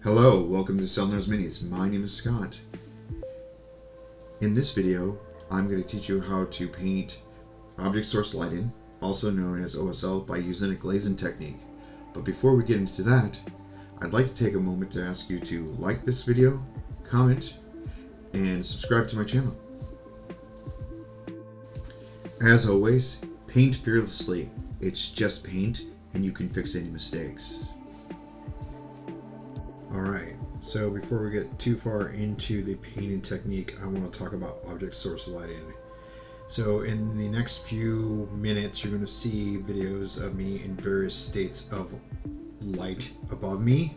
Hello, welcome to Selnar's Minis. My name is Scott. In this video, I'm going to teach you how to paint object source lighting, also known as OSL, by using a glazing technique. But before we get into that, I'd like to take a moment to ask you to like this video, comment, and subscribe to my channel. As always, paint fearlessly. It's just paint, and you can fix any mistakes. Alright, so before we get too far into the painting technique, I want to talk about object source lighting. So in the next few minutes, you're going to see videos of me in various states of light above me.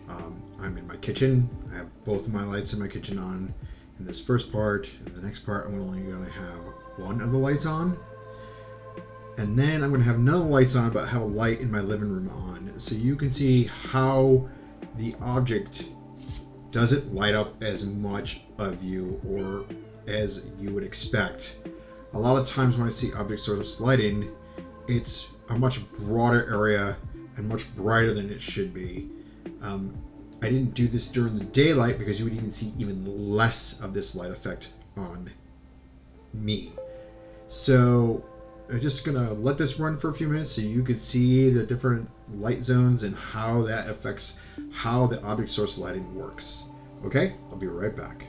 I'm in my kitchen. I have both of my lights in my kitchen on in this first part. In the next part, I'm only going to have one of the lights on. And then I'm going to have none of the lights on, but have a light in my living room on. So you can see how the object doesn't light up as much of you or as you would expect. A lot of times when I see object source lighting, it's a much broader area and much brighter than it should be. I didn't do this during the daylight because you would even see even less of this light effect on me. So I'm just gonna let this run for a few minutes so you can see the different light zones and how that affects how the object source lighting works. Okay, I'll be right back.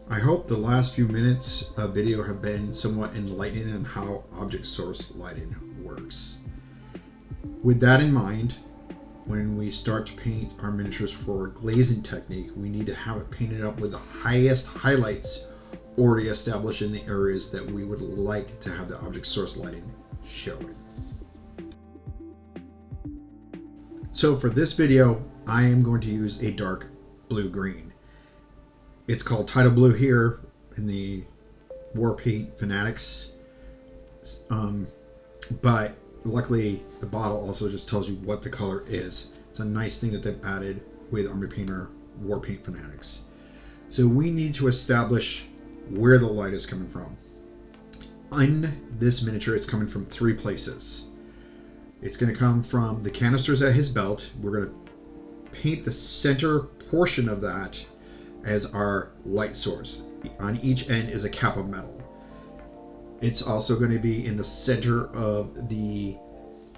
I hope the last few minutes of video have been somewhat enlightening on how object source lighting works. With that in mind, when we start to paint our miniatures for glazing technique, we need to have it painted up with the highest highlights already established in the areas that we would like to have the object source lighting showing. So for this video, I am going to use a dark blue-green. It's called Tidal Blue here in the War Paint Fanatics, but luckily the bottle also just tells you what the color is. It's a nice thing that they've added with Army Painter War Paint Fanatics. So we need to establish where the light is coming from. On this miniature, it's coming from three places. It's going to come from the canisters at his belt. We're going to paint the center portion of that as our light source. On each end is a cap of metal. It's also going to be in the center of the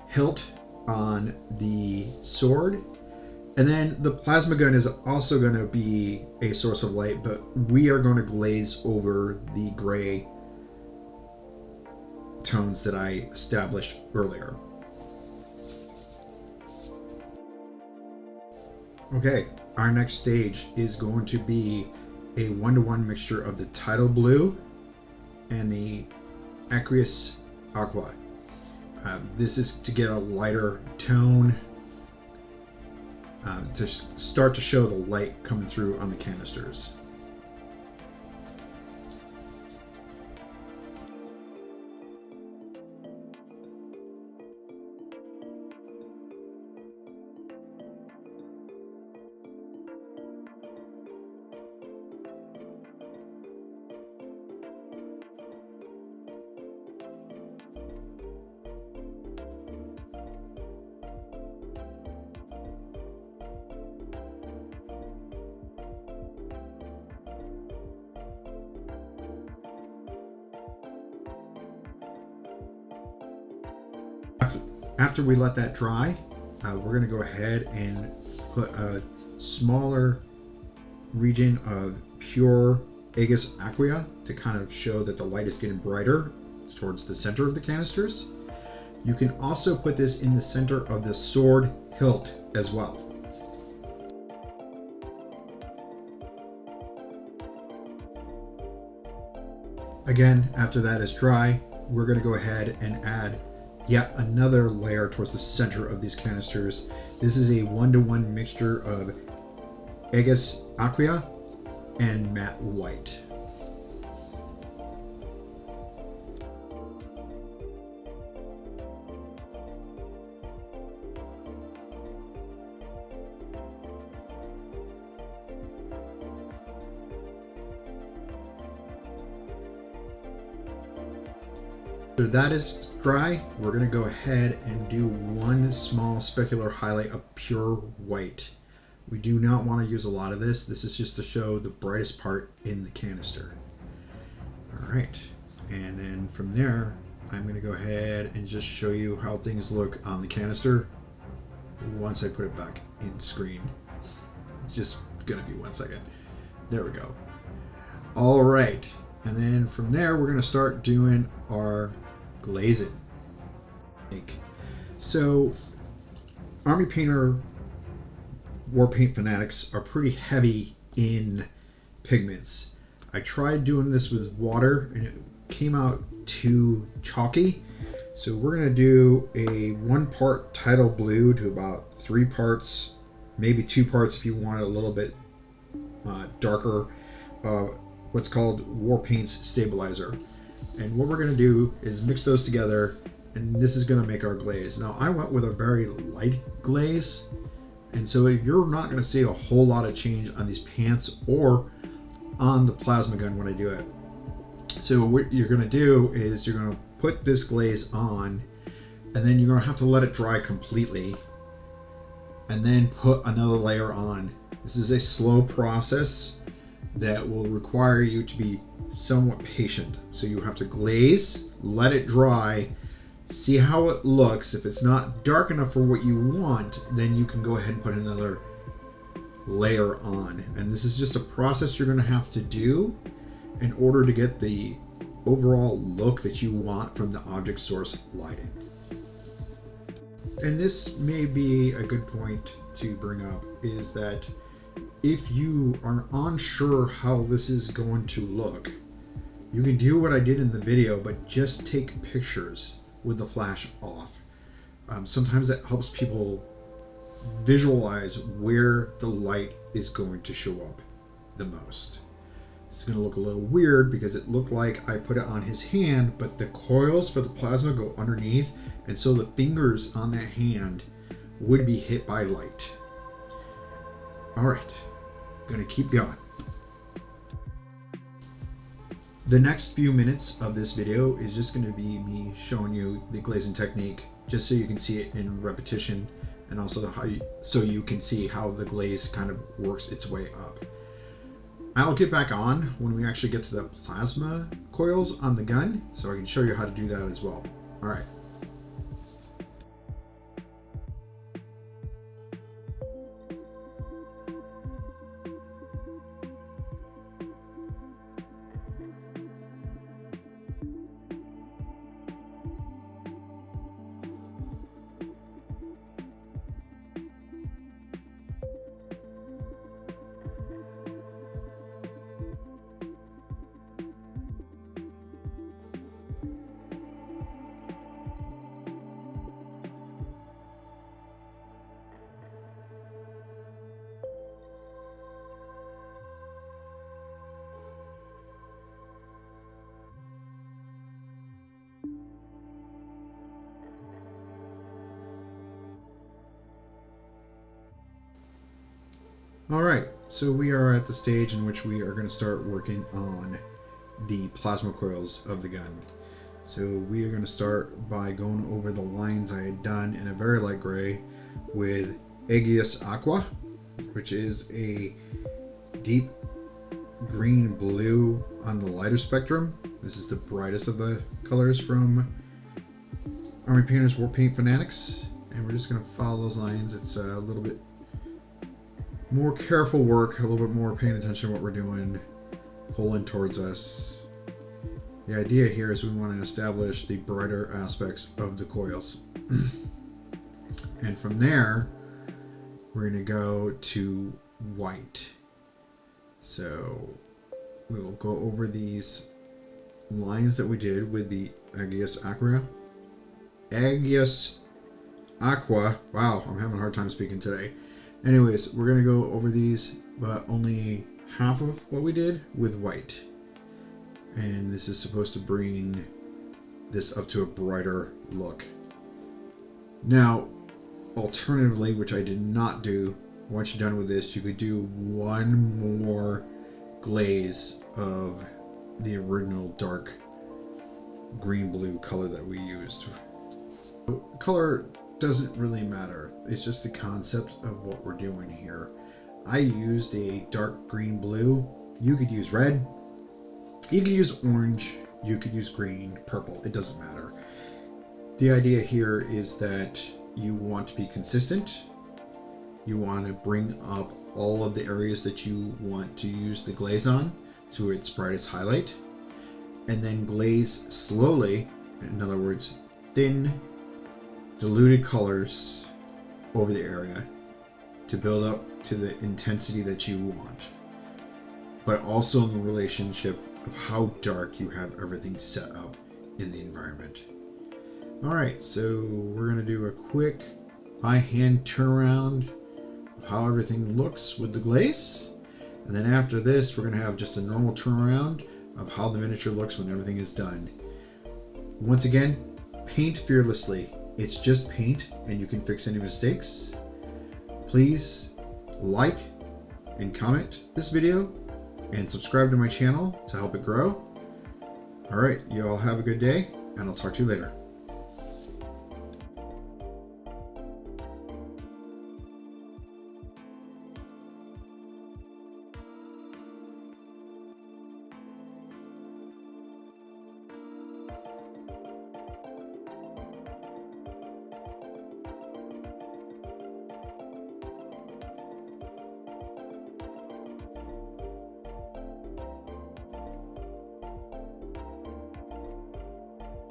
hilt on the sword. And then the plasma gun is also going to be a source of light, but we are going to glaze over the gray tones that I established earlier. Okay, our next stage is going to be a 1-to-1 mixture of the Tidal Blue and the Aqueous Aqua. This is to get a lighter tone to start to show the light coming through on the canisters. After we let that dry, we're going to go ahead and put a smaller region of pure Aegis Aqua to kind of show that the light is getting brighter towards the center of the canisters. You can also put this in the center of the sword hilt as well. Again, after that is dry, we're going to go ahead and add yet another layer towards the center of these canisters. This is a 1-to-1 mixture of Aegis Aqua and matte white. After that is dry, we're going to go ahead and do one small specular highlight of pure white. We do not want to use a lot of this. This is just to show the brightest part in the canister. All right, and then from there, I'm going to go ahead and just show you how things look on the canister once I put it back in screen. It's just going to be 1 second. There we go. All right, and then from there, we're going to start doing our glazing. So Army Painter war paint fanatics are pretty heavy in pigments. I tried doing this with water and it came out too chalky. So we're going to do a 1 part tidal blue to about 3 parts, maybe 2 parts if you want it a little bit darker, what's called War Paint's Stabilizer. And what we're going to do is mix those together, and this is going to make our glaze. Now I went with a very light glaze, and so you're not going to see a whole lot of change on these pants or on the plasma gun when I do it. So what you're going to do is you're going to put this glaze on, and then you're going to have to let it dry completely, and then put another layer on. This is a slow process that will require you to be somewhat patient. So you have to glaze, let it dry, see how it looks. If it's not dark enough for what you want, then you can go ahead and put another layer on. And this is just a process you're going to have to do in order to get the overall look that you want from the object source lighting. And this may be a good point to bring up, is that if you are unsure how this is going to look, you can do what I did in the video, but just take pictures with the flash off. Sometimes that helps people visualize where the light is going to show up the most. It's going to look a little weird because it looked like I put it on his hand, but the coils for the plasma go underneath, and so the fingers on that hand would be hit by light. All right, going to keep going. The next few minutes of this video is just going to be me showing you the glazing technique, just so you can see it in repetition, and also so you can see how the glaze kind of works its way up. I'll get back on when we actually get to the plasma coils on the gun, so I can show you how to do that as well. All right. All right, so we are at the stage in which we are going to start working on the plasma coils of the gun. So we are going to start by going over the lines I had done in a very light gray with Aegis Aqua, which is a deep green blue on the lighter spectrum. This is the brightest of the colors from Army Painters, War Paint Fanatics, and we're just going to follow those lines. It's a little bit more careful work, a little bit more paying attention to what we're doing, pulling towards us. The idea here is we want to establish the brighter aspects of the coils. And from there, we're going to go to white. So we will go over these lines that we did with the Agios Aqua. Wow, I'm having a hard time speaking today. Anyways, we're going to go over these, but only half of what we did with white. And this is supposed to bring this up to a brighter look. Now, alternatively, which I did not do, once you're done with this, you could do one more glaze of the original dark green-blue color that we used. Color doesn't really matter. It's just the concept of what we're doing here. I used a dark green-blue. You could use red. You could use orange. You could use green, purple. It doesn't matter. The idea here is that you want to be consistent. You want to bring up all of the areas that you want to use the glaze on to its brightest highlight, and then glaze slowly, in other words, thin, diluted colors over the area to build up to the intensity that you want, but also in the relationship of how dark you have everything set up in the environment. Alright, so we're going to do a quick by hand turnaround of how everything looks with the glaze, and then after this we're going to have just a normal turnaround of how the miniature looks when everything is done. Once again, paint fearlessly. It's just paint and you can fix any mistakes. Please like and comment this video and subscribe to my channel to help it grow. Alright, you all have a good day, and I'll talk to you later.